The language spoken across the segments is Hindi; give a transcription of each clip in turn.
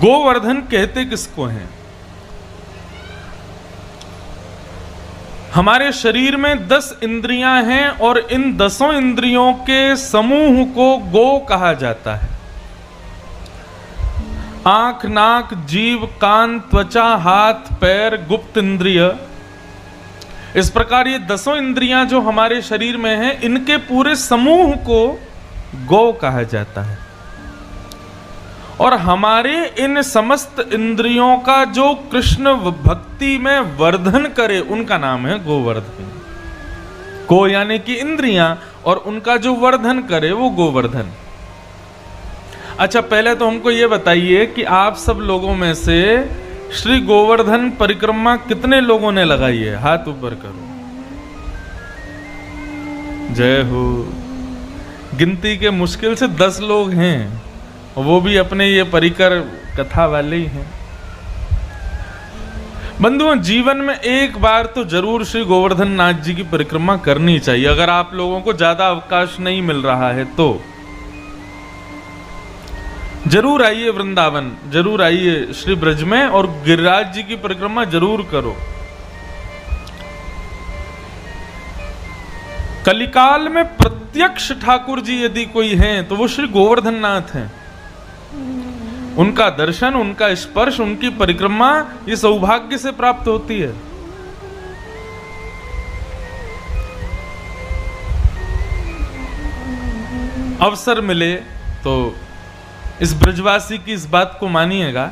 गोवर्धन कहते किसको हैं? हमारे शरीर में 10 इंद्रियां हैं और इन 10 इंद्रियों के समूह को गो कहा जाता है। आंख, नाक, जीभ, कान, त्वचा, हाथ, पैर, गुप्त इंद्रिय, इस प्रकार ये 10 इंद्रियां जो हमारे शरीर में हैं, इनके पूरे समूह को गो कहा जाता है। और हमारे इन समस्त इंद्रियों का जो कृष्ण भक्ति में वर्धन करे, उनका नाम है गोवर्धन। गो यानी कि इंद्रियां, और उनका जो वर्धन करे वो गोवर्धन। अच्छा, पहले तो हमको ये बताइए कि आप सब लोगों में से श्री गोवर्धन परिक्रमा कितने लोगों ने लगाई है? हाथ ऊपर करो। जय हो। गिनती के मुश्किल से 10 लोग हैं, वो भी अपने ये परिकर कथा वाले ही हैं। बंधुओं, जीवन में एक बार तो जरूर श्री गोवर्धन नाथ जी की परिक्रमा करनी चाहिए। अगर आप लोगों को ज्यादा अवकाश नहीं मिल रहा है तो जरूर आइए वृंदावन, जरूर आइए श्री ब्रज में, और गिरिराज जी की परिक्रमा जरूर करो। कलिकाल में प्रत्यक्ष ठाकुर जी यदि कोई हैं तो वो श्री गोवर्धन नाथ हैं। उनका दर्शन, उनका स्पर्श, उनकी परिक्रमा ये सौभाग्य से प्राप्त होती है। अवसर मिले तो इस ब्रजवासी की इस बात को मानिएगा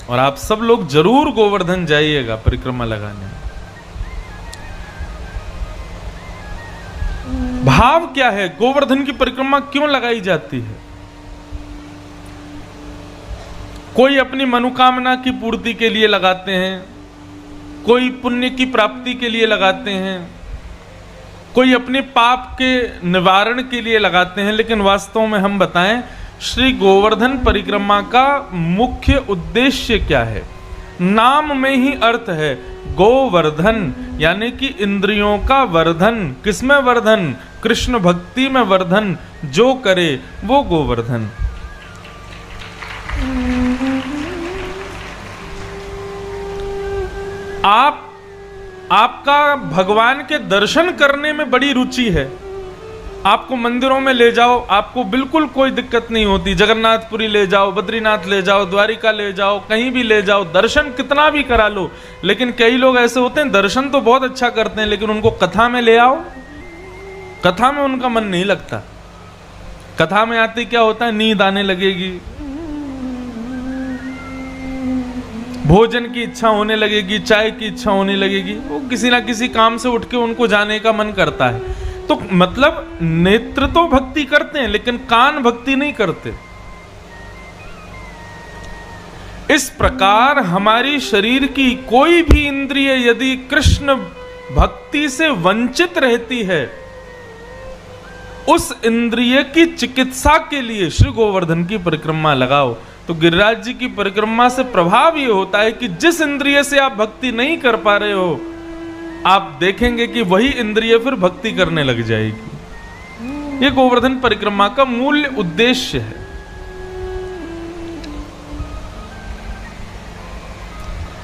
और आप सब लोग जरूर गोवर्धन जाइएगा परिक्रमा लगाने। भाव क्या है? गोवर्धन की परिक्रमा क्यों लगाई जाती है? कोई अपनी मनोकामना की पूर्ति के लिए लगाते हैं, कोई पुण्य की प्राप्ति के लिए लगाते हैं, कोई अपने पाप के निवारण के लिए लगाते हैं। लेकिन वास्तव में हम बताएं, श्री गोवर्धन परिक्रमा का मुख्य उद्देश्य क्या है? नाम में ही अर्थ है गोवर्धन, यानी कि इंद्रियों का वर्धन। किसमें वर्धन? कृष्ण भक्ति में वर्धन। जो करे वो गोवर्धन। आपका भगवान के दर्शन करने में बड़ी रुचि है, आपको मंदिरों में ले जाओ, आपको बिल्कुल कोई दिक्कत नहीं होती। जगन्नाथपुरी ले जाओ, बद्रीनाथ ले जाओ, द्वारिका ले जाओ, कहीं भी ले जाओ, दर्शन कितना भी करा लो। लेकिन कई लोग ऐसे होते हैं, दर्शन तो बहुत अच्छा करते हैं, लेकिन उनको कथा में ले आओ, कथा में उनका मन नहीं लगता। कथा में आते क्या होता है? नींद आने लगेगी, भोजन की इच्छा होने लगेगी, चाय की इच्छा होने लगेगी। वो किसी ना किसी काम से उठ के उनको जाने का मन करता है। तो मतलब नेत्र तो भक्ति करते हैं, लेकिन कान भक्ति नहीं करते। इस प्रकार हमारी शरीर की कोई भी इंद्रिय यदि कृष्ण भक्ति से वंचित रहती है, उस इंद्रिय की चिकित्सा के लिए श्री गोवर्धन की परिक्रमा लगाओ। तो गिरिराज जी की परिक्रमा से प्रभाव यह होता है कि जिस इंद्रिय से आप भक्ति नहीं कर पा रहे हो, आप देखेंगे कि वही इंद्रिय फिर भक्ति करने लग जाएगी। ये गोवर्धन परिक्रमा का मूल उद्देश्य है।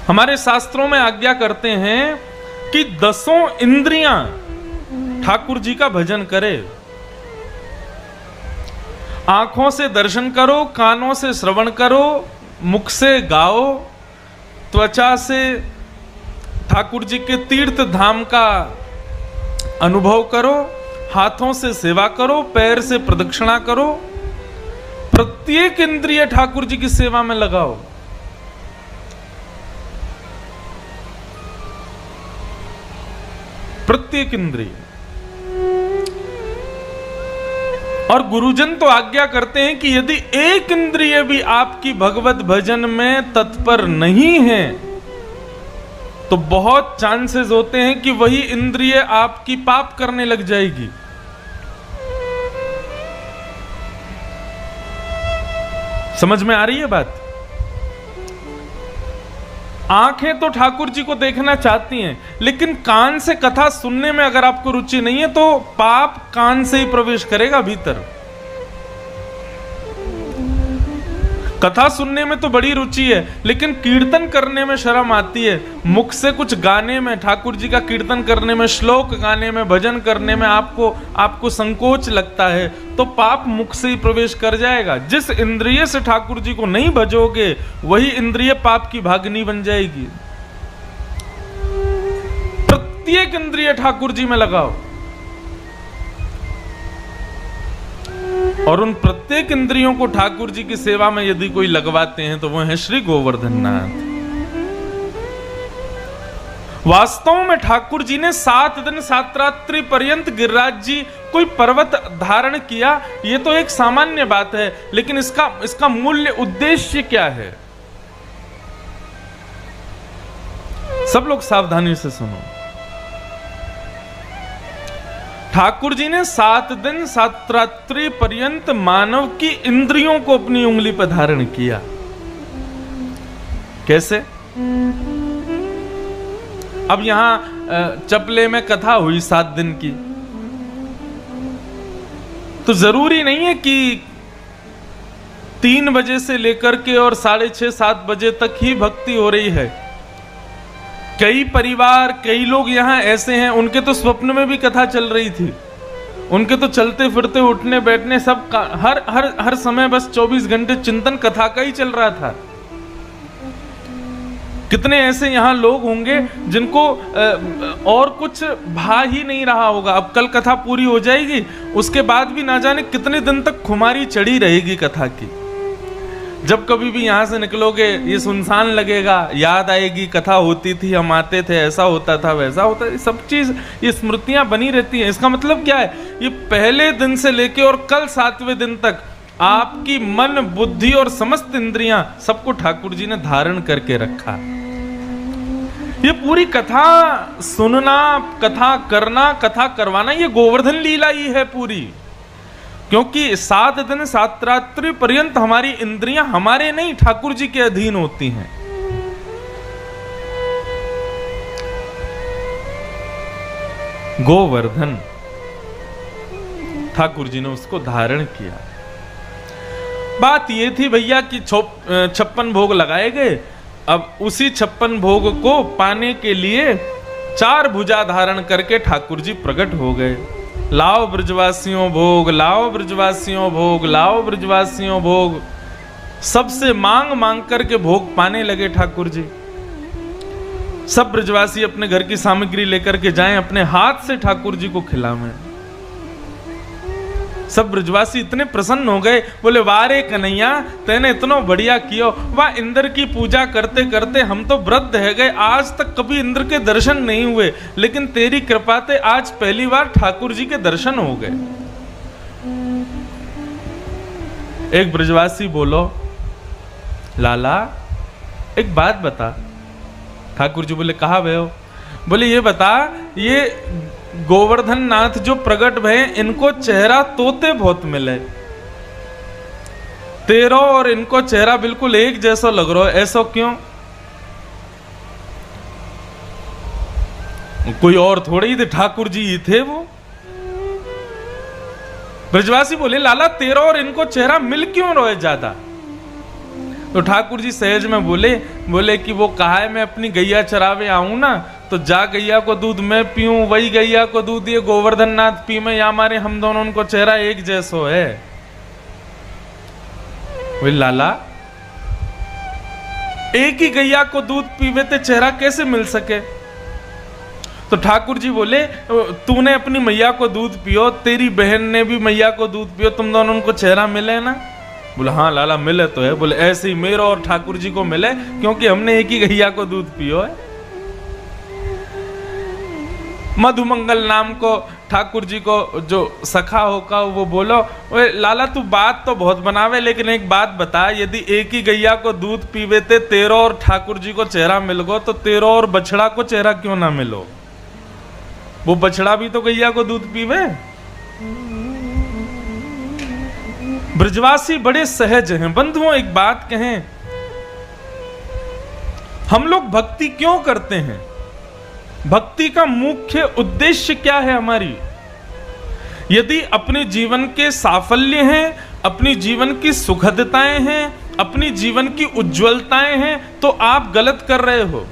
हमारे शास्त्रों में आज्ञा करते हैं कि 10 इंद्रियां ठाकुर जी का भजन करे। आंखों से दर्शन करो, कानों से श्रवण करो, मुख से गाओ, त्वचा से ठाकुर जी के तीर्थ धाम का अनुभव करो, हाथों से सेवा करो, पैर से प्रदक्षिणा करो। प्रत्येक इंद्रिय ठाकुर जी की सेवा में लगाओ। प्रत्येक इंद्रिय। और गुरुजन तो आज्ञा करते हैं कि यदि एक इंद्रिय भी आपकी भगवत भजन में तत्पर नहीं है, तो बहुत चांसेस होते हैं कि वही इंद्रिय आपकी पाप करने लग जाएगी। समझ में आ रही है बात? आंखें तो ठाकुर जी को देखना चाहती हैं, लेकिन कान से कथा सुनने में अगर आपको रुचि नहीं है, तो पाप कान से ही प्रवेश करेगा भीतर। कथा सुनने में तो बड़ी रुचि है, लेकिन कीर्तन करने में शर्म आती है। मुख से कुछ गाने में, ठाकुर जी का कीर्तन करने में, श्लोक गाने में, भजन करने में आपको संकोच लगता है, तो पाप मुख से ही प्रवेश कर जाएगा। जिस इंद्रिय से ठाकुर जी को नहीं भजोगे, वही इंद्रिय पाप की भागनी बन जाएगी। प्रत्येक इंद्रिय ठाकुर जी में लगाओ, और उन प्रत्येक इंद्रियों को ठाकुर जी की सेवा में यदि कोई लगवाते हैं तो वो है श्री गोवर्धन नाथ। वास्तव में ठाकुर जी ने 7 दिन 7 रात्रि पर्यंत गिरिराज जी कोई पर्वत धारण किया, ये तो एक सामान्य बात है, लेकिन इसका मूल्य उद्देश्य क्या है? सब लोग सावधानी से सुनो। ठाकुर जी ने 7 दिन 7 रात्रि पर्यंत मानव की इंद्रियों को अपनी उंगली पर धारण किया। कैसे? अब यहां चपले में कथा हुई 7 दिन की, तो जरूरी नहीं है कि 3 बजे से लेकर के और 6:30 7 बजे तक ही भक्ति हो रही है। कई परिवार, कई लोग यहां ऐसे हैं, उनके तो स्वप्न में भी कथा चल रही थी, उनके तो चलते फिरते उठने बैठने सब का हर समय बस 24 घंटे चिंतन कथा का ही चल रहा था। कितने ऐसे यहां लोग होंगे जिनको और कुछ भा ही नहीं रहा होगा। अब कल कथा पूरी हो जाएगी, उसके बाद भी ना जाने कितने दिन तक खुमारी चढ़ी रहेगी कथा की। जब कभी भी यहां से निकलोगे ये सुनसान लगेगा, याद आएगी कथा होती थी, हम आते थे, ऐसा होता था, वैसा होता था, सब चीज ये स्मृतियां बनी रहती हैं। इसका मतलब क्या है? ये पहले दिन से लेके और कल 7वें दिन तक आपकी मन, बुद्धि और समस्त इंद्रियां सबको ठाकुर जी ने धारण करके रखा। ये पूरी कथा सुनना, कथा करना, कथा करवाना, ये गोवर्धन लीला ही है पूरी। क्योंकि 7 दिन 7 रात्रि पर्यंत हमारी इंद्रियां हमारे नहीं, ठाकुर जी के अधीन होती हैं। गोवर्धन ठाकुर जी ने उसको धारण किया। बात ये थी भैया कि 56 भोग लगाए गए। अब उसी 56 भोग को पाने के लिए 4 भुजा धारण करके ठाकुर जी प्रकट हो गए। लाओ ब्रजवासियों भोग, लाओ ब्रजवासियों भोग, लाओ ब्रजवासियों भोग। सबसे मांग मांग करके भोग पाने लगे ठाकुर जी। सब ब्रजवासी अपने घर की सामग्री लेकर के जाएं, अपने हाथ से ठाकुर जी को खिलावें। सब ब्रजवासी इतने प्रसन्न हो गए, बोले वारे कन्हैया तेने इतना बढ़िया कियो। वाह, इंद्र की पूजा करते करते हम तो वृद्ध है गए, आज तक कभी इंद्र के दर्शन नहीं हुए, लेकिन तेरी कृपा से आज पहली बार ठाकुर जी के दर्शन हो गए। एक ब्रजवासी बोलो, लाला एक बात बता। ठाकुर जी बोले कहा भय हो? बोले ये बता, ये गोवर्धन नाथ जो प्रकट भय, इनको चेहरा तोते बहुत मिले, तेरा और इनको चेहरा बिल्कुल एक जैसा लग रहा है, ऐसा क्यों? कोई और थोड़े ही थे, ठाकुर जी ही थे वो। ब्रजवासी बोले लाला तेरा और इनको चेहरा मिल क्यों रहा है ज्यादा? तो ठाकुर जी सहज में बोले कि वो कहा है मैं अपनी गैया चरावे आऊं ना, तो जा गैया को दूध मैं पीऊं, वही गैया को दूध ये गोवर्धन नाथ पी में, या मारे हम दोनों उनको चेहरा एक जैसो है। वही लाला एक ही गैया को दूध पीवे ते चेहरा कैसे मिल सके? तो ठाकुर जी बोले तूने अपनी मैया को दूध पियो, तेरी बहन ने भी मैया को दूध पियो, तुम दोनों उनको चेहरा मिले ना? बोले हाँ लाला मिले तो है। बोले ऐसे ही मेरा और ठाकुर जी को मिले, क्योंकि हमने एक ही गैया को दूध पियो है। मधुमंगल नाम को ठाकुर जी को जो सखा होगा वो बोलो, लाला तू बात तो बहुत बनावे, लेकिन एक बात बता, यदि एक ही गैया को दूध पीवे थे तेरा और ठाकुर जी को चेहरा मिल गो, तो तेरा और बछड़ा को चेहरा क्यों ना मिलो? वो बछड़ा भी तो गैया को दूध पीवे। ब्रजवासी बड़े सहज हैं। बंधुओं एक बात कहें, हम लोग भक्ति क्यों करते हैं? भक्ति का मुख्य उद्देश्य क्या है हमारी? यदि अपने जीवन के साफल्य हैं, अपनी जीवन की सुखदताएं हैं, अपनी जीवन की उज्ज्वलताएं हैं तो आप गलत कर रहे हो।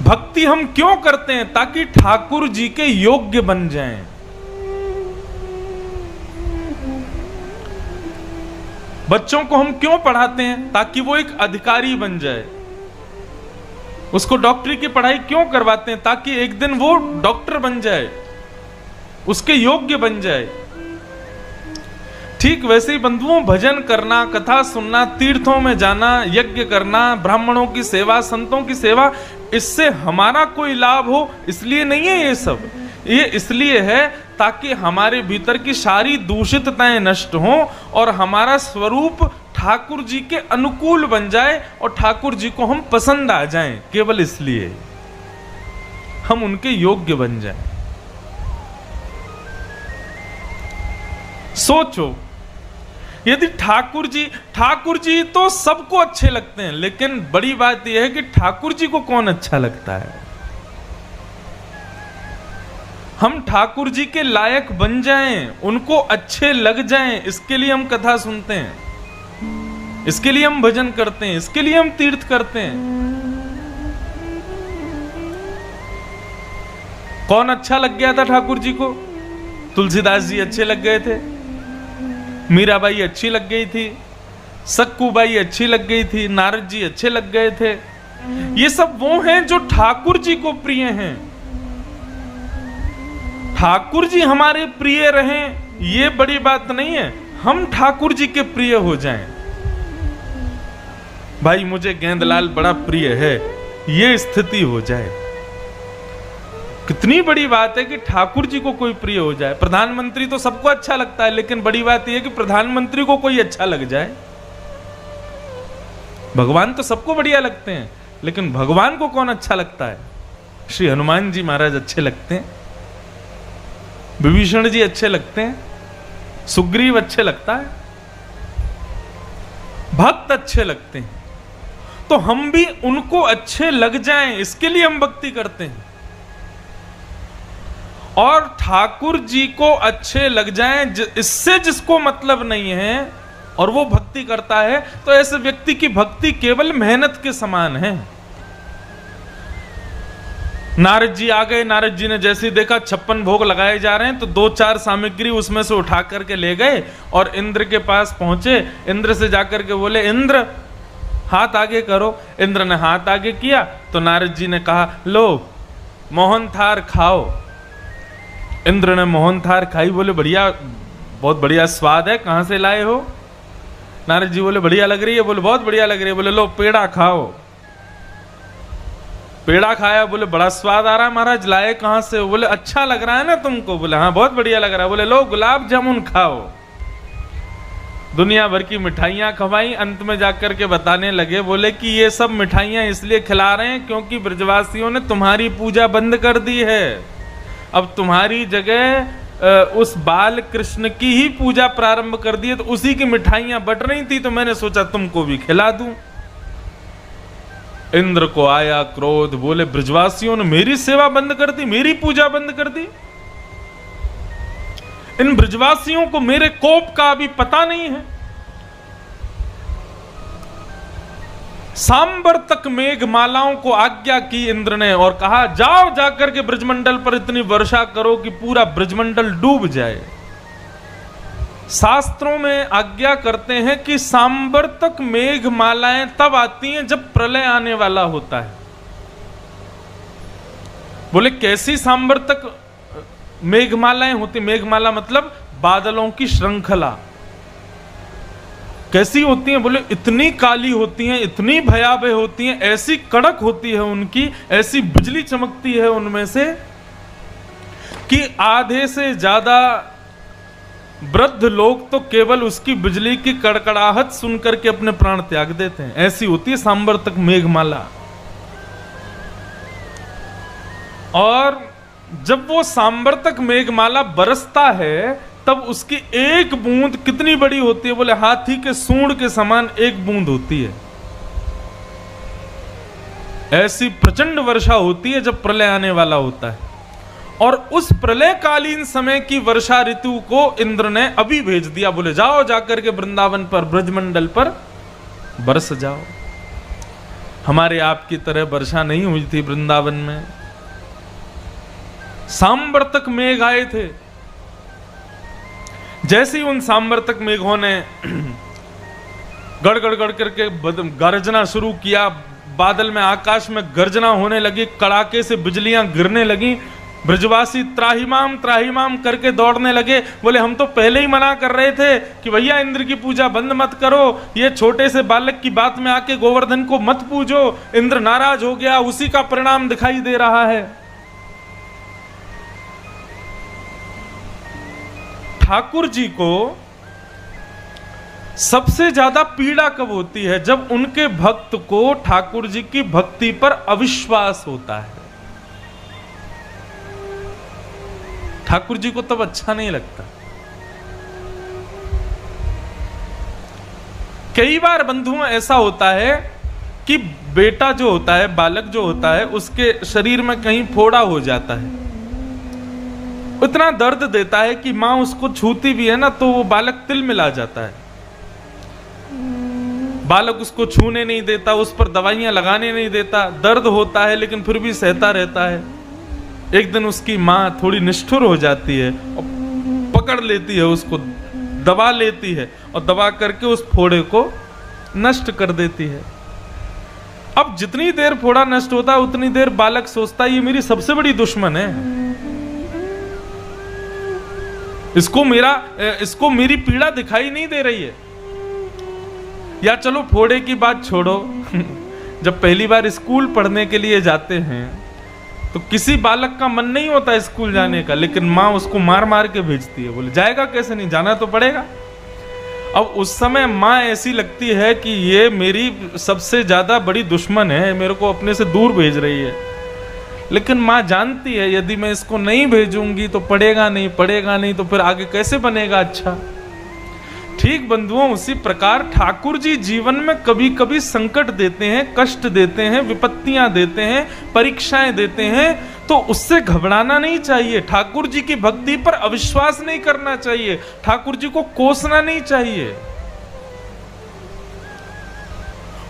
भक्ति हम क्यों करते हैं? ताकि ठाकुर जी के योग्य बन जाएं। बच्चों को हम क्यों पढ़ाते हैं? ताकि वो एक अधिकारी बन जाए। उसको डॉक्टरी की पढ़ाई क्यों करवाते हैं? ताकि एक दिन वो डॉक्टर बन जाए, उसके योग्य बन जाए। ठीक वैसे ही बंधुओं, भजन करना, कथा सुनना, तीर्थों में जाना, यज्ञ करना, ब्राह्मणों की सेवा, संतों की सेवा, इससे हमारा कोई लाभ हो इसलिए नहीं है ये सब। ये इसलिए है ताकि हमारे भीतर की सारी दूषितताएं नष्ट हों और हमारा स्वरूप ठाकुर जी के अनुकूल बन जाए और ठाकुर जी को हम पसंद आ जाएं। केवल इसलिए हम उनके योग्य बन जाएं। सोचो, यदि ठाकुर जी तो सबको अच्छे लगते हैं, लेकिन बड़ी बात यह है कि ठाकुर जी को कौन अच्छा लगता है। हम ठाकुर जी के लायक बन जाएं, उनको अच्छे लग जाएं, इसके लिए हम कथा सुनते हैं, इसके लिए हम भजन करते हैं, इसके लिए हम तीर्थ करते हैं। कौन अच्छा लग गया था ठाकुर जी को? तुलसीदास जी अच्छे लग गए थे, मीराबाई अच्छी लग गई थी, सक्कूबाई अच्छी लग गई थी, नारद जी अच्छे लग गए थे। ये सब वो हैं जो ठाकुर जी को प्रिय हैं। ठाकुर जी हमारे प्रिय रहें ये बड़ी बात नहीं है, हम ठाकुर जी के प्रिय हो जाएं। भाई मुझे गेंदलाल बड़ा प्रिय है, ये स्थिति हो जाए। कितनी बड़ी बात है कि ठाकुर जी को कोई प्रिय हो जाए। प्रधानमंत्री तो सबको अच्छा लगता है, लेकिन बड़ी बात यह है कि प्रधानमंत्री को कोई अच्छा लग जाए। भगवान तो सबको बढ़िया लगते हैं, लेकिन भगवान को कौन अच्छा लगता है? श्री हनुमान जी महाराज अच्छे लगते हैं, विभीषण जी अच्छे लगते हैं, सुग्रीव अच्छे लगता है, भक्त अच्छे लगते हैं। तो हम भी उनको अच्छे लग जाएं, इसके लिए हम भक्ति करते हैं। और ठाकुर जी को अच्छे लग जाएं, इससे जिसको मतलब नहीं है और वो भक्ति करता है, तो ऐसे व्यक्ति की भक्ति केवल मेहनत के समान है। नारद जी आ गए, नारद जी ने जैसे ही देखा 56 भोग लगाए जा रहे हैं, तो 2-4 सामग्री उसमें से उठा करके ले गए और इंद्र के पास पहुंचे। इंद्र से जाकर के बोले, इंद्र हाथ आगे करो। इंद्र ने हाथ आगे किया तो नारद जी ने कहा, लो मोहन थार खाओ। इंद्र ने मोहन थार खाई। बोले बढ़िया, बहुत बढ़िया स्वाद है, कहां से लाए हो? नारद जी बोले बढ़िया लग रही है। बोले बहुत बढ़िया लग रही है। बोले लो पेड़ा खाओ। पेड़ा खाया। बोले बड़ा स्वाद आ रहा है महाराज, लाए कहां से हो? बोले अच्छा लग रहा है ना तुमको? बोले हाँ बहुत बढ़िया लग रहा है। बोले लो गुलाब जामुन खाओ। दुनिया भर की मिठाइयां खवाई। अंत में जाकर के बताने लगे, बोले कि ये सब मिठाइयां इसलिए खिला रहे हैं क्योंकि ब्रजवासियों ने तुम्हारी पूजा बंद कर दी है। अब तुम्हारी जगह उस बाल कृष्ण की ही पूजा प्रारंभ कर दी है, तो उसी की मिठाइयां बट रही थी, तो मैंने सोचा तुमको भी खिला दूं। इंद्र को आया क्रोध। बोले ब्रजवासियों ने मेरी सेवा बंद कर दी, मेरी पूजा बंद कर दी। इन ब्रजवासियों को मेरे कोप का अभी पता नहीं है। सांबर तक मेघमालाओं को आज्ञा की इंद्र ने और कहा, जाओ जाकर के ब्रजमंडल पर इतनी वर्षा करो कि पूरा ब्रजमंडल डूब जाए। शास्त्रों में आज्ञा करते हैं कि सांबर तक मेघमालाएं तब आती हैं जब प्रलय आने वाला होता है। बोले कैसी सांबर तक मेघमालाएं होती? मेघमाला मतलब बादलों की श्रृंखला। कैसी होती हैं? बोले इतनी काली होती हैं, इतनी भयावह होती हैं, ऐसी कड़क होती है उनकी, ऐसी बिजली चमकती है उनमें से कि आधे से ज्यादा वृद्ध लोग तो केवल उसकी बिजली की कड़कड़ाहट सुनकर के अपने प्राण त्याग देते हैं। ऐसी होती है सांबर तक मेघमाला। और जब वो सांबर तक मेघमाला बरसता है, तब उसकी एक बूंद कितनी बड़ी होती है? बोले हाथी के सूंड के समान एक बूंद होती है। ऐसी प्रचंड वर्षा होती है जब प्रलय आने वाला होता है। और उस प्रलयकालीन समय की वर्षा ऋतु को इंद्र ने अभी भेज दिया, बोले जाओ जाकर के वृंदावन पर, ब्रजमंडल पर बरस जाओ। हमारे आपकी तरह वर्षा नहीं हुई थी वृंदावन में। सांवर्तक मेघ आए थे, जैसे ही उन सांवर्तक मेघों ने गड़गड़ गड़ करके गर्जना शुरू किया, बादल में, आकाश में गर्जना होने लगी, कड़ाके से बिजलियां गिरने लगी, ब्रजवासी त्राहिमाम त्राहिमाम करके दौड़ने लगे। बोले हम तो पहले ही मना कर रहे थे कि भैया इंद्र की पूजा बंद मत करो, ये छोटे से बालक की बात में आके गोवर्धन को मत पूजो। इंद्र नाराज हो गया, उसी का परिणाम दिखाई दे रहा है। ठाकुर जी को सबसे ज्यादा पीड़ा कब होती है? जब उनके भक्त को ठाकुर जी की भक्ति पर अविश्वास होता है। ठाकुर जी को तब अच्छा नहीं लगता। कई बार बंधुओं ऐसा होता है कि बेटा जो होता है, बालक जो होता है, उसके शरीर में कहीं फोड़ा हो जाता है, इतना दर्द देता है कि मां उसको छूती भी है ना तो वो बालक तिल मिला जाता है। बालक उसको छूने नहीं देता, उस पर दवाइयां लगाने नहीं देता, दर्द होता है लेकिन फिर भी सहता रहता है। एक दिन उसकी मां थोड़ी निष्ठुर हो जाती है और पकड़ लेती है उसको, दबा लेती है और दबा करके उस फोड़े को नष्ट कर देती है। अब जितनी देर फोड़ा नष्ट होता है उतनी देर बालक सोचता है ये मेरी सबसे बड़ी दुश्मन है, इसको मेरी पीड़ा दिखाई नहीं दे रही है। या चलो फोड़े की बात छोड़ो, जब पहली बार स्कूल पढ़ने के लिए जाते हैं तो किसी बालक का मन नहीं होता स्कूल जाने का, लेकिन माँ उसको मार मार के भेजती है। बोले जाएगा कैसे नहीं, जाना तो पड़ेगा। अब उस समय माँ ऐसी लगती है कि ये मेरी सबसे ज्यादा बड़ी दुश्मन है, मेरे को अपने से दूर भेज रही है। लेकिन माँ जानती है यदि मैं इसको नहीं भेजूंगी तो पढ़ेगा नहीं तो फिर आगे कैसे बनेगा अच्छा। ठीक बंधुओं, उसी प्रकार ठाकुर जी जीवन में कभी कभी संकट देते हैं, कष्ट देते हैं, विपत्तियां देते हैं, परीक्षाएं देते हैं, तो उससे घबराना नहीं चाहिए। ठाकुर जी की भक्ति पर अविश्वास नहीं करना चाहिए, ठाकुर जी को कोसना नहीं चाहिए।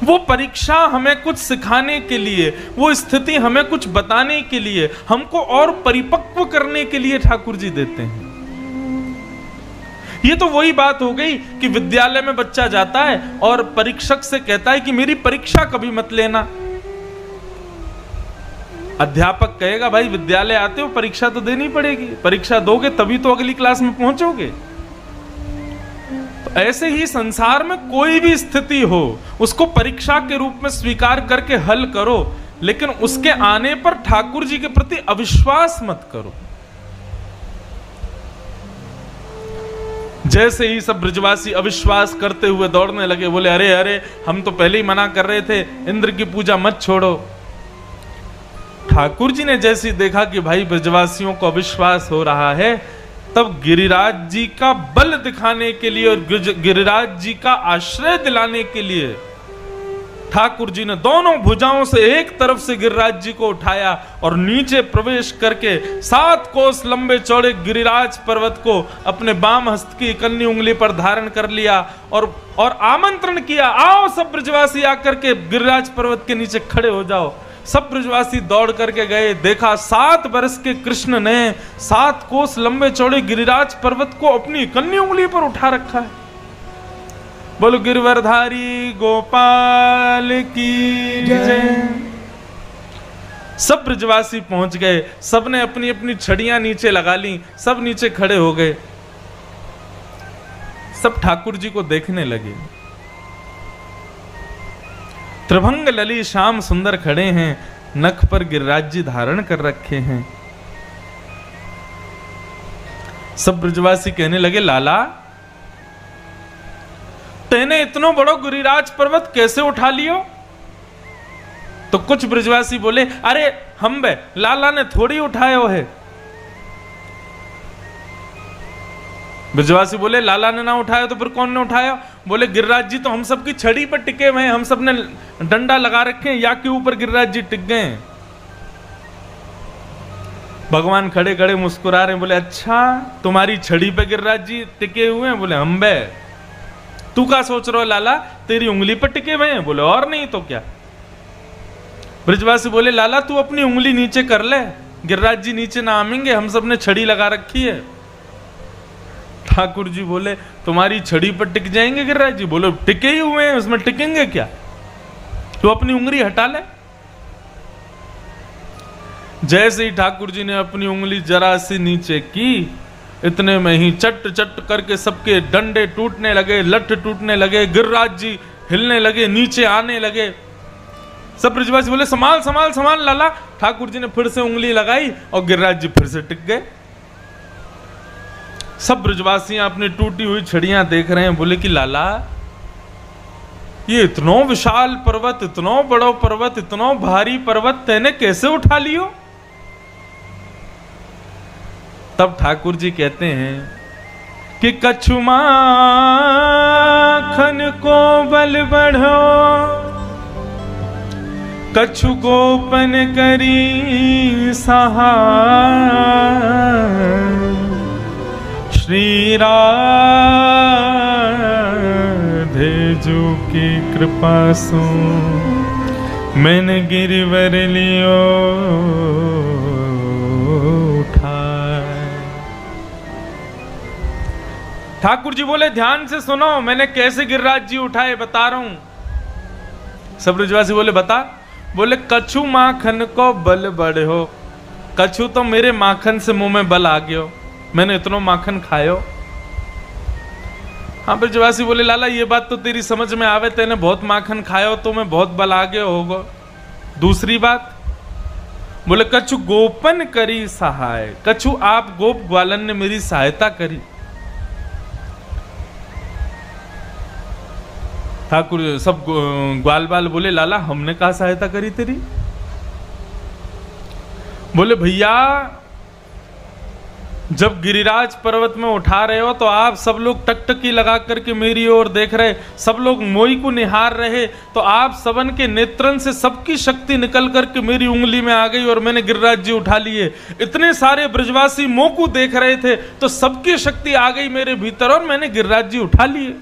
वो परीक्षा हमें कुछ सिखाने के लिए, वो स्थिति हमें कुछ बताने के लिए, हमको और परिपक्व करने के लिए ठाकुर जी देते हैं। ये तो वही बात हो गई कि विद्यालय में बच्चा जाता है और परीक्षक से कहता है कि मेरी परीक्षा कभी मत लेना। अध्यापक कहेगा भाई विद्यालय आते हो परीक्षा तो देनी पड़ेगी, परीक्षा दोगे तभी तो अगली क्लास में पहुंचोगे। तो ऐसे ही संसार में कोई भी स्थिति हो उसको परीक्षा के रूप में स्वीकार करके हल करो, लेकिन उसके आने पर ठाकुर जी के प्रति अविश्वास मत करो। जैसे ही सब ब्रजवासी अविश्वास करते हुए दौड़ने लगे, बोले अरे अरे हम तो पहले ही मना कर रहे थे, इंद्र की पूजा मत छोड़ो। ठाकुर जी ने जैसे देखा कि भाई ब्रजवासियों को अविश्वास हो रहा है, तब गिरिराज जी का बल दिखाने के लिए और गिरिराज जी का आश्रय दिलाने के लिए ठाकुर जी ने दोनों भुजाओं से एक तरफ से गिरिराज जी को उठाया और नीचे प्रवेश करके 7 कोस लंबे चौड़े गिरिराज पर्वत को अपने बाम हस्त की इकन्नी उंगली पर धारण कर लिया और आमंत्रण किया, आओ सब ब्रजवासी आकर के गिरिराज पर्वत के नीचे खड़े हो जाओ। सब ब्रजवासी दौड़ करके गए, देखा 7 वर्ष के कृष्ण ने 7 कोस लंबे चौड़े गिरिराज पर्वत को अपनी इकन्नी उंगली पर उठा रखा है। बोलो गिरवरधारी गोपाल की जय। सब ब्रजवासी पहुंच गए, सबने अपनी अपनी छड़ियां नीचे लगा ली, सब नीचे खड़े हो गए, सब ठाकुर जी को देखने लगे। त्रिभंग लली श्याम सुंदर खड़े हैं, नख पर गिरिराज जी धारण कर रखे हैं। सब ब्रजवासी कहने लगे लाला तेने इतनो बड़ो गिरिराज पर्वत कैसे उठा लियो? तो कुछ ब्रजवासी बोले अरे हम बे लाला ने थोड़ी उठायो है। ब्रजवासी बोले लाला ने ना उठाया तो फिर कौन ने उठाया? बोले गिरिराज जी तो हम सबकी छड़ी पर टिके हुए हैं, हम सब ने डंडा लगा रखे हैं, या के ऊपर गिरिराज जी टिक गए हैं। भगवान खड़े खड़े मुस्कुरा रहे हैं, बोले अच्छा तुम्हारी छड़ी पे गिरिराज जी टिके हुए हैं? बोले अम्बे। तू क्या सोच रहा हो लाला, तेरी उंगली पर टिके हुए हैं? बोले और नहीं तो क्या। ब्रजवासी बोले लाला तू अपनी उंगली नीचे कर ले, गिरिराज जी नीचे ना आमेंगे, हम सब ने छड़ी लगा रखी है। ठाकुर जी बोले तुम्हारी छड़ी पर टिक जाएंगे गिरिराज जी? बोलो टिके ही हुए हैं, उसमें टिकेंगे क्या, तो अपनी उंगली हटा ले। जैसे ही ठाकुर जी ने अपनी उंगली जरा सी नीचे की, इतने में ही चट चट करके सबके डंडे टूटने लगे, लठ टूटने लगे, गिरिराज जी हिलने लगे, नीचे आने लगे। सब ब्रजवासी बोले संभाल संभाल संभाल लाला। ठाकुर जी ने फिर से उंगली लगाई और गिरिराज जी फिर से टिक गए। सब ब्रजवासी अपनी टूटी हुई छड़ियां देख रहे हैं, बोले कि लाला ये इतना विशाल पर्वत, इतना बड़ा पर्वत, इतना भारी पर्वत तेने कैसे उठा लियो? तब ठाकुर जी कहते हैं कि कछु माखन को बल बढ़ो, कछु गोपन करी सहाय, श्री राधे जो की कृपा सो मैंने गिरवर लियो ठाकुर जी बोले ध्यान से सुनो, मैंने कैसे गिरिराज जी उठाए बता रहा हूं। सब ब्रजवासी बोले बता। बोले कछु माखन को बल बढ़े हो, कछु तो मेरे माखन से मुंह में बल आ गयो, मैंने इतना माखन खायो। हाँ ब्रजवासी बोले लाला ये बात तो तेरी समझ में आवे, तेने बहुत माखन खायो तो मैं बहुत बल आ गयो होगा। दूसरी बात बोले कछु गोपन करी सहाय, कछु आप गोप ग्वालन ने मेरी सहायता करी। ठाकुर सब ग्वाल बाल बोले लाला हमने कहा सहायता करी तेरी? बोले भैया जब गिरिराज पर्वत में उठा रहे हो तो आप सब लोग टकटकी लगा करके मेरी ओर देख रहे, सब लोग मोई को निहार रहे, तो आप सबन के नेत्रन से सबकी शक्ति निकल करके मेरी उंगली में आ गई और मैंने गिरिराज जी उठा लिए। इतने सारे ब्रजवासी मोह को देख रहे थे तो सबकी शक्ति आ गई मेरे भीतर और मैंने गिरिराज जी उठा लिए।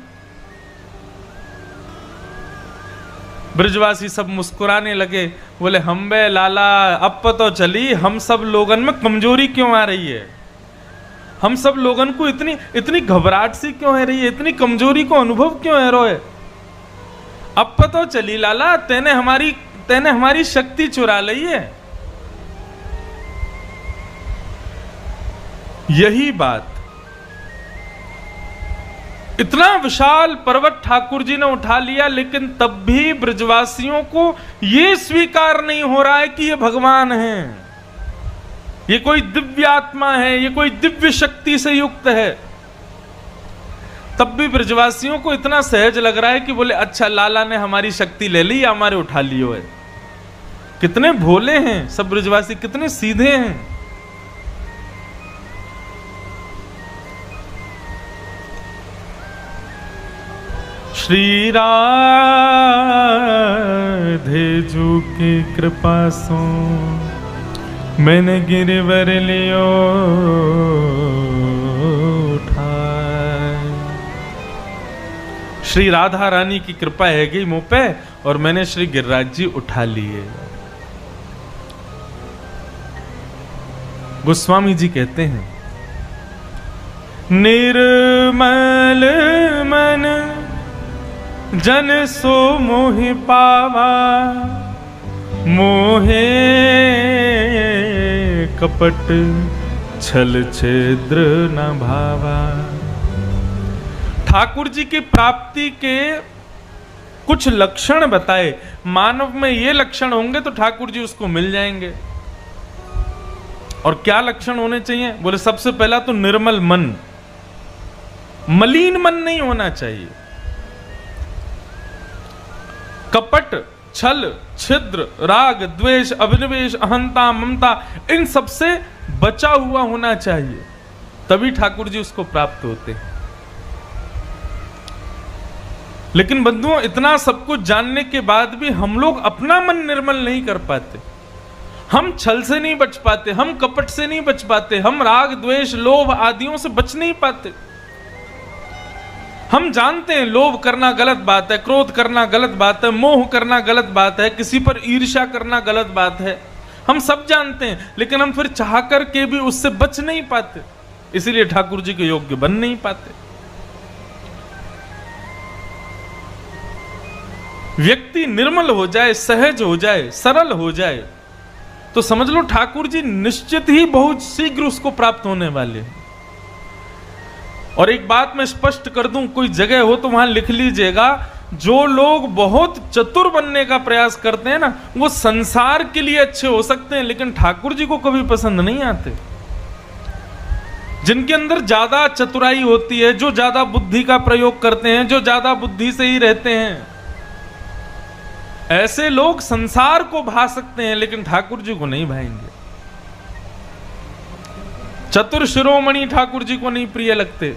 ब्रजवासी सब मुस्कुराने लगे, बोले हम बे लाला अब तो चली, हम सब लोगन में कमजोरी क्यों आ रही है, हम सब लोगन को इतनी इतनी घबराहट सी क्यों है रही है, इतनी कमजोरी को अनुभव क्यों है रोए? अब तो चली लाला, तेने हमारी शक्ति चुरा ली है। यही बात, इतना विशाल पर्वत ठाकुर जी ने उठा लिया, लेकिन तब भी ब्रजवासियों को यह स्वीकार नहीं हो रहा है कि ये भगवान हैं, ये कोई दिव्य आत्मा है, ये कोई दिव्य शक्ति से युक्त है। तब भी ब्रजवासियों को इतना सहज लग रहा है कि बोले अच्छा लाला ने हमारी शक्ति ले ली, हमारे उठा लियो है। कितने भोले हैं सब ब्रजवासी, कितने सीधे हैं। श्री राधे जो की कृपा सो मैंने गिरवर लियो उठाए। श्री राधा रानी की कृपा है गई मुंह पे और मैंने श्री गिरिराज जी उठा लिए। गोस्वामी जी कहते हैं निर्मल मन जन सो मोहि पावा, मोहे कपट छल छिद्र न भावा। ठाकुर जी की प्राप्ति के कुछ लक्षण बताए, मानव में ये लक्षण होंगे तो ठाकुर जी उसको मिल जाएंगे। और क्या लक्षण होने चाहिए? बोले सबसे पहला तो निर्मल मन, मलिन मन नहीं होना चाहिए। कपट, छल, छिद्र, राग, द्वेष, अभिनिवेश, अहंता, ममता, इन सब से बचा हुआ होना चाहिए, तभी ठाकुर जी उसको प्राप्त होते हैं। लेकिन बंधुओं, इतना सब कुछ जानने के बाद भी हम लोग अपना मन निर्मल नहीं कर पाते। हम छल से नहीं बच पाते, हम कपट से नहीं बच पाते, हम राग द्वेष लोभ आदियों से बच नहीं पाते। हम जानते हैं लोभ करना गलत बात है, क्रोध करना गलत बात है, मोह करना गलत बात है, किसी पर ईर्ष्या करना गलत बात है, हम सब जानते हैं, लेकिन हम फिर चाह करके भी उससे बच नहीं पाते, इसीलिए ठाकुर जी के योग्य बन नहीं पाते। व्यक्ति निर्मल हो जाए, सहज हो जाए, सरल हो जाए, तो समझ लो ठाकुर जी निश्चित ही बहुत शीघ्र उसको प्राप्त होने वाले हैं। और एक बात मैं स्पष्ट कर दूं, कोई जगह हो तो वहां लिख लीजिएगा, जो लोग बहुत चतुर बनने का प्रयास करते हैं ना, वो संसार के लिए अच्छे हो सकते हैं, लेकिन ठाकुर जी को कभी पसंद नहीं आते। जिनके अंदर ज्यादा चतुराई होती है, जो ज्यादा बुद्धि का प्रयोग करते हैं, जो ज्यादा बुद्धि से ही रहते हैं, ऐसे लोग संसार को भा सकते हैं, लेकिन ठाकुर जी को नहीं भाएंगे। चतुर शिरोमणि ठाकुर जी को नहीं प्रिय लगते।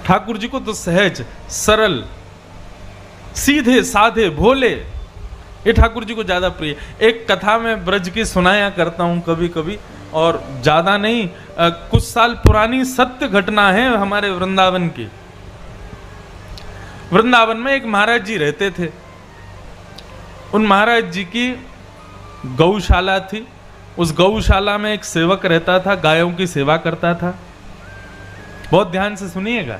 ठाकुर जी को तो सहज, सरल, सीधे साधे, भोले, ये ठाकुर जी को ज्यादा प्रिय। एक कथा में ब्रज की सुनाया करता हूं कभी कभी, और ज्यादा नहीं, कुछ साल पुरानी सत्य घटना है हमारे वृंदावन की। वृंदावन में एक महाराज जी रहते थे। उन महाराज जी की गौशाला थी। उस गौशाला में एक सेवक रहता था, गायों की सेवा करता था। बहुत ध्यान से सुनिएगा।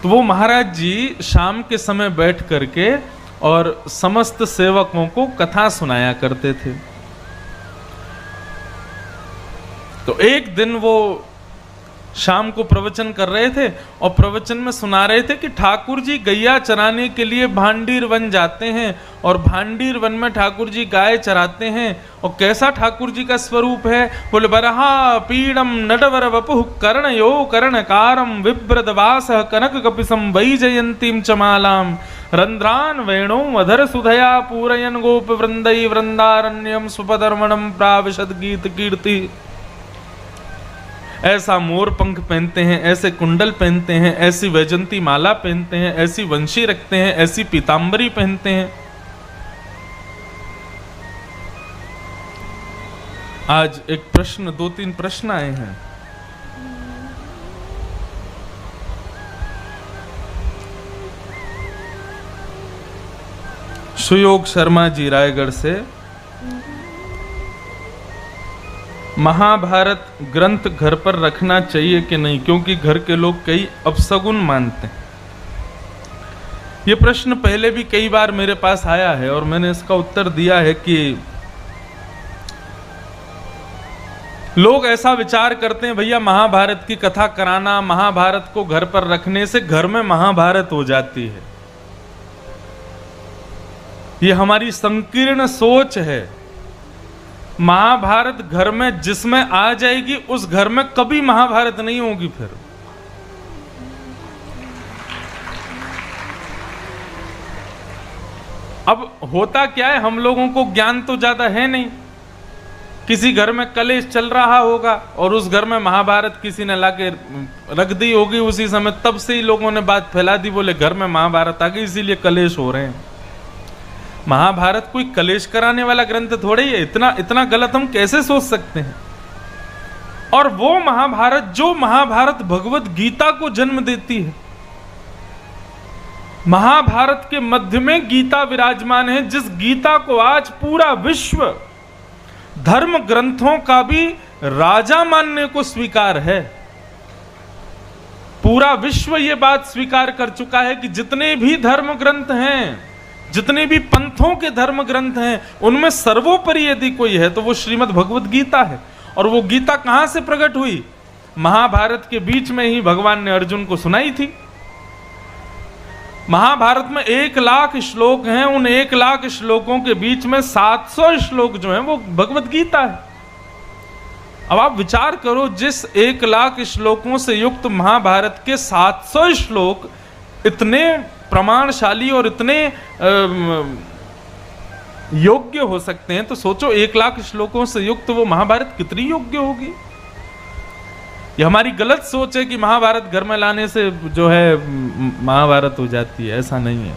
तो वो महाराज जी शाम के समय बैठ करके और समस्त सेवकों को कथा सुनाया करते थे। तो एक दिन वो शाम को प्रवचन कर रहे थे और प्रवचन में सुना रहे थे कि ठाकुर जी गैया चराने के लिए भांडीर वन जाते हैं और भांडीर वन में ठाकुर जी गाय चराते हैं। और कैसा ठाकुर जी का स्वरूप है, बोले बरहा पीड़म नटवर वपुः कर्णयो कर्णकारम विभ्रदवास कनक कपिसम वैजयंतीम चमालाम रंध्रान वेणो अधर सुधया पूरयन गोप वृंदई वृंदारण्यम सुपदर्मणम प्राविशद गीत कीर्ति। ऐसा मोर पंख पहनते हैं, ऐसे कुंडल पहनते हैं, ऐसी वैजंती माला पहनते हैं, ऐसी वंशी रखते हैं, ऐसी पीतांबरी पहनते हैं। आज एक प्रश्न, 2-3 प्रश्न आए हैं। सुयोग शर्मा जी रायगढ़ से, महाभारत ग्रंथ घर पर रखना चाहिए कि नहीं, क्योंकि घर के लोग कई अपशगुन मानते हैं। यह प्रश्न पहले भी कई बार मेरे पास आया है और मैंने इसका उत्तर दिया है कि लोग ऐसा विचार करते हैं, भैया महाभारत की कथा कराना, महाभारत को घर पर रखने से घर में महाभारत हो जाती है। यह हमारी संकीर्ण सोच है। महाभारत घर में जिसमें आ जाएगी उस घर में कभी महाभारत नहीं होगी। फिर अब होता क्या है, हम लोगों को ज्ञान तो ज्यादा है नहीं। किसी घर में कलेश चल रहा होगा और उस घर में महाभारत किसी ने लाके रख दी होगी उसी समय, तब से ही लोगों ने बात फैला दी, बोले घर में महाभारत आ गई इसीलिए कलेश हो रहे हैं। महाभारत कोई कलेश कराने वाला ग्रंथ थोड़े ही है। इतना गलत हम कैसे सोच सकते हैं। और वो महाभारत, जो महाभारत भगवत गीता को जन्म देती है, महाभारत के मध्य में गीता विराजमान है, जिस गीता को आज पूरा विश्व धर्म ग्रंथों का भी राजा मानने को स्वीकार है। पूरा विश्व ये बात स्वीकार कर चुका है कि जितने भी धर्म ग्रंथ हैं, जितने भी पंथों के धर्म ग्रंथ हैं, उनमें सर्वोपरि यदि कोई है तो वो श्रीमद् भगवत गीता है। और वो गीता कहां से प्रकट हुई? महाभारत के बीच में ही भगवान ने अर्जुन को सुनाई थी। महाभारत में 1,00,000 श्लोक हैं। उन 1,00,000 श्लोकों के बीच में 700 श्लोक जो हैं वो भगवत गीता है। अब आप विचार करो, जिस 1,00,000 श्लोकों से युक्त महाभारत के 700 श्लोक इतने प्रमाणशाली और इतने योग्य हो सकते हैं, तो सोचो 1,00,000 श्लोकों से युक्त वो महाभारत कितनी योग्य होगी। ये हमारी गलत सोच है कि महाभारत घर में लाने से जो है महाभारत हो जाती है, ऐसा नहीं है।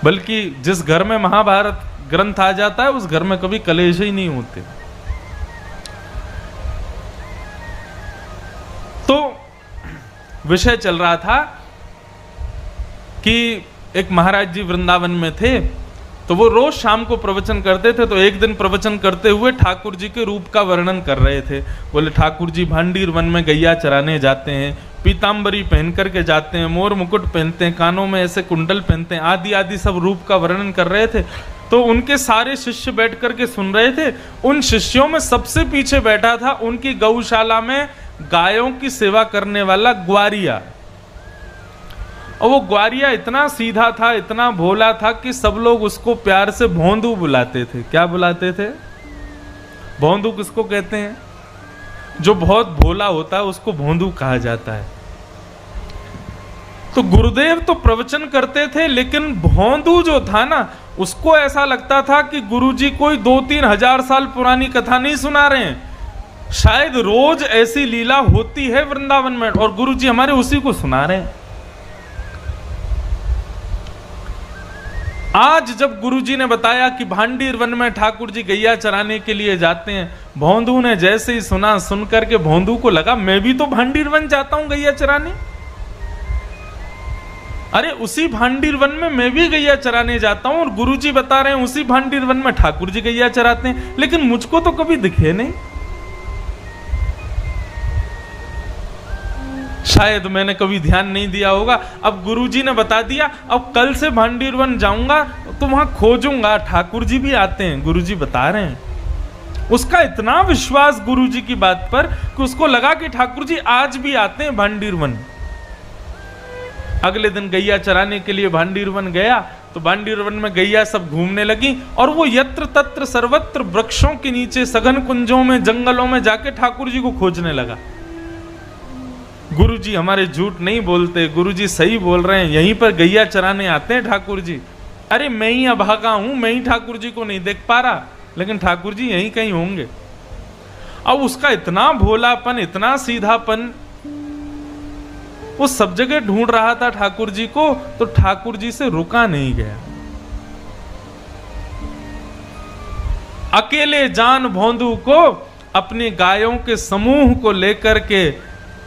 बल्कि जिस घर में महाभारत ग्रंथ आ जाता है उस घर में कभी कलेश ही नहीं होते। तो विषय चल रहा था कि एक महाराज जी वृंदावन में थे, तो वो रोज शाम को प्रवचन करते थे। तो एक दिन प्रवचन करते हुए ठाकुर जी के रूप का वर्णन कर रहे थे। बोले ठाकुर जी भांडीर वन में गैया चराने जाते हैं, पीताम्बरी पहन करके जाते हैं, मोर मुकुट पहनते हैं, कानों में ऐसे कुंडल पहनते हैं, आदि आदि सब रूप का वर्णन कर रहे थे। तो उनके सारे शिष्य बैठ करके सुन रहे थे। उन शिष्यों में सबसे पीछे बैठा था उनकी गौशाला में गायों की सेवा करने वाला ग्वारिया। और वो ग्वारिया इतना सीधा था, इतना भोला था कि सब लोग उसको प्यार से भोंदू बुलाते थे। क्या बुलाते थे? भोंदू किसको कहते हैं? जो बहुत भोला होता है उसको भोंदू कहा जाता है। तो गुरुदेव तो प्रवचन करते थे, लेकिन भोंदू जो था ना, उसको ऐसा लगता था कि गुरुजी कोई 2-3 हजार साल पुरानी कथा नहीं सुना रहे हैं। शायद रोज ऐसी लीला होती है वृंदावन में और गुरुजी हमारे उसी को सुना रहे हैं। आज जब गुरुजी ने बताया कि भांडीर वन में ठाकुर जी गैया चराने के लिए जाते हैं, भोंदू ने जैसे ही सुना, सुन करके भोंदू को लगा मैं भी तो भांडीर वन जाता हूं गैया चराने। अरे उसी भांडीर वन में मैं भी गैया चराने जाता हूं और गुरुजी बता रहे हैं उसी भांडीर वन में ठाकुर जी गैया चराते हैं, लेकिन मुझको तो कभी दिखे नहीं। शायद मैंने कभी ध्यान नहीं दिया होगा। अब गुरुजी ने बता दिया, अब कल से भांडीर वन जाऊंगा तो वहां खोजूंगा ठाकुर जी भी आते हैं, गुरुजी बता रहे हैं। उसका इतना विश्वास गुरुजी की बात पर कि उसको लगा कि ठाकुर जी आज भी आते हैं भांडीर वन। अगले दिन गैया चराने के लिए भांडीर वन गया तो भांडीर वन में गैया सब घूमने लगी और वो यत्र तत्र सर्वत्र वृक्षों के नीचे, सघन कुंजों में, जंगलों में जाके ठाकुर जी को खोजने लगा। गुरुजी हमारे झूठ नहीं बोलते, गुरुजी सही बोल रहे हैं, यहीं पर गैया चराने आते हैं ठाकुर जी। अरे मैं ही अभागा हूं, मैं ही ठाकुर जी को नहीं देख पा रहा, लेकिन ठाकुर जी यहीं कहीं होंगे। अब उसका इतना भोलापन, इतना सीधापन, वो सब जगह ढूंढ रहा था ठाकुर जी को, तो ठाकुर जी से रुका नहीं गया। अकेले जान भोंदू को अपनी गायों के समूह को लेकर के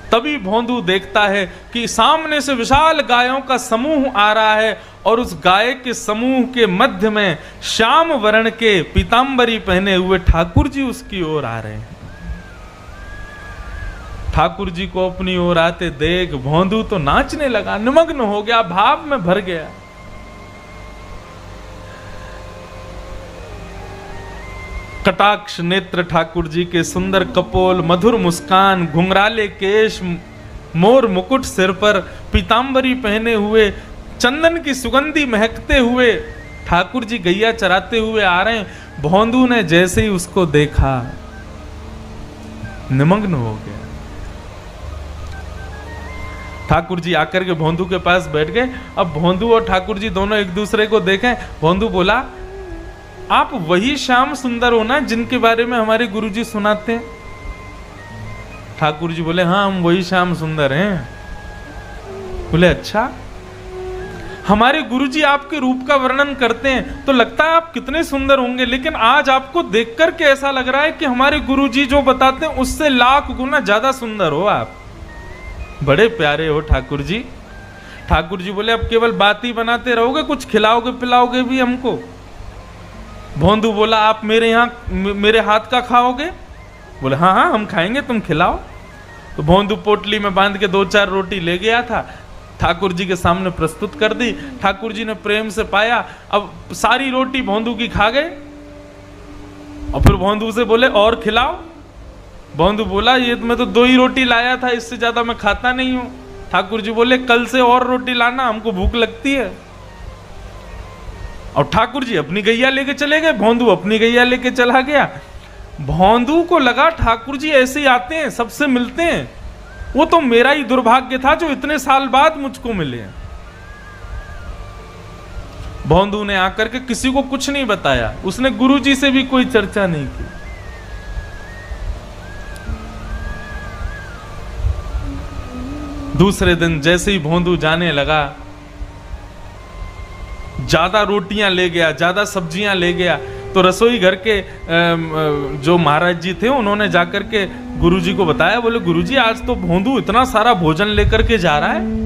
तभी भोंदू देखता है कि सामने से विशाल गायों का समूह आ रहा है और उस गाय के समूह के मध्य में श्याम वर्ण के पीतांबरी पहने हुए ठाकुर जी उसकी ओर आ रहे हैं। ठाकुर जी को अपनी ओर आते देख भोंदू तो नाचने लगा, निमग्न हो गया, भाव में भर गया। कटाक्ष नेत्र ठाकुर जी के, सुंदर कपोल, मधुर मुस्कान, घुंघराले केश, मोर मुकुट सिर पर, पीतांबरी पहने हुए, चंदन की सुगंधी महकते हुए ठाकुर जी गैया चराते हुए आ रहे हैं। भोंदू ने जैसे ही उसको देखा निमग्न हो गया। ठाकुर जी आकर के भोंदू के पास बैठ गए। अब भोंदू और ठाकुर जी दोनों एक दूसरे को देखें। भोंदू बोला, आप वही श्याम सुंदर हो ना जिनके बारे में हमारे गुरुजी सुनाते हैं? ठाकुर जी बोले, हाँ हम वही श्याम सुंदर हैं। बोले, अच्छा। हमारे गुरुजी आपके रूप का वर्णन करते हैं तो लगता है आप कितने सुंदर होंगे, लेकिन आज आपको देख करके ऐसा लग रहा है कि हमारे गुरुजी जो बताते हैं उससे लाख गुना ज्यादा सुंदर हो आप। बड़े प्यारे हो ठाकुर जी। ठाकुर जी बोले, अब केवल बात ही बनाते रहोगे, कुछ खिलाओगे पिलाओगे भी हमको? भोंदू बोला, आप मेरे यहाँ मेरे हाथ का खाओगे? बोले, हाँ हाँ हम खाएंगे, तुम खिलाओ। तो भोंदू पोटली में बांध के 2-4 रोटी ले गया था, ठाकुर जी के सामने प्रस्तुत कर दी। ठाकुर जी ने प्रेम से पाया। अब सारी रोटी भोंदू की खा गए और फिर भोंदू से बोले, और खिलाओ। भोंदू बोला, ये मैं तो 2 ही रोटी लाया था, इससे ज्यादा मैं खाता नहीं हूं। ठाकुर जी बोले, कल से और रोटी लाना, हमको भूख लगती है। और ठाकुर जी अपनी गैया लेके चले गए, भोंदू अपनी गैया लेके चला गया। भोंदू को लगा ठाकुर जी ऐसे ही आते हैं, सबसे मिलते हैं, वो तो मेरा ही दुर्भाग्य था जो इतने साल बाद मुझको मिले। भोंदू ने आकर के किसी को कुछ नहीं बताया, उसने गुरुजी से भी कोई चर्चा नहीं की। दूसरे दिन जैसे ही भोंदू जाने लगा, ज्यादा रोटियां ले गया, ज्यादा सब्जियां ले गया। तो रसोई घर के जो महाराज जी थे उन्होंने जाकर के गुरुजी को बताया, बोले गुरुजी आज तो भोंदू इतना सारा भोजन लेकर के जा रहा है।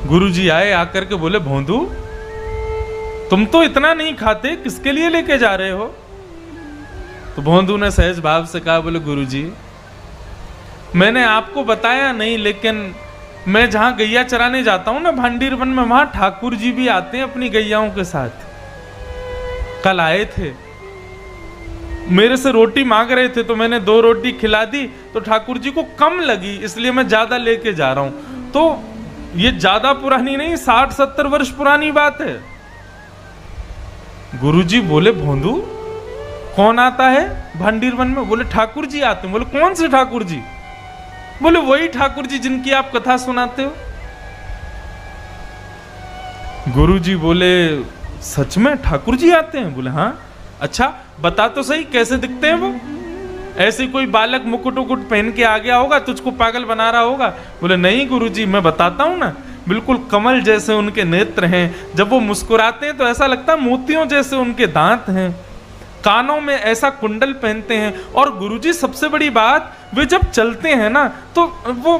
गुरुजी आए, आकर के बोले भोंदू तुम तो इतना नहीं खाते, किसके लिए लेके जा रहे हो? तो भोंदू ने सहज भाव से कहा, बोले गुरुजी मैंने आपको बताया नहीं, लेकिन मैं जहां गैया चराने जाता हूं ना भांडीर वन में, वहां ठाकुर जी भी आते हैं अपनी गैयाओं के साथ। कल आए थे, मेरे से रोटी मांग रहे थे तो मैंने 2 रोटी खिला दी, तो ठाकुर जी को कम लगी इसलिए मैं ज्यादा लेके जा रहा हूं। तो ये ज्यादा पुरानी नहीं, 60-70 वर्ष पुरानी बात है। गुरुजी बोले भोंदू कौन आता है भांडीर वन में? बोले ठाकुर जी आते हैं। बोले कौन से ठाकुर जी? बोले वही ठाकुर जी जिनकी आप कथा सुनाते हो। गुरुजी बोले सच में ठाकुर जी आते हैं? बोले हाँ। अच्छा बता तो सही कैसे दिखते हैं वो? ऐसे कोई बालक मुकुट उकुट पहन के आ गया होगा, तुझको पागल बना रहा होगा? बोले नहीं गुरुजी मैं बताता हूं ना, बिल्कुल कमल जैसे उनके नेत्र हैं, जब वो मुस्कुराते हैं तो ऐसा लगता है मोतियों जैसे उनके दांत हैं, कानों में ऐसा कुंडल पहनते हैं, और गुरुजी सबसे बड़ी बात वे जब चलते हैं ना तो वो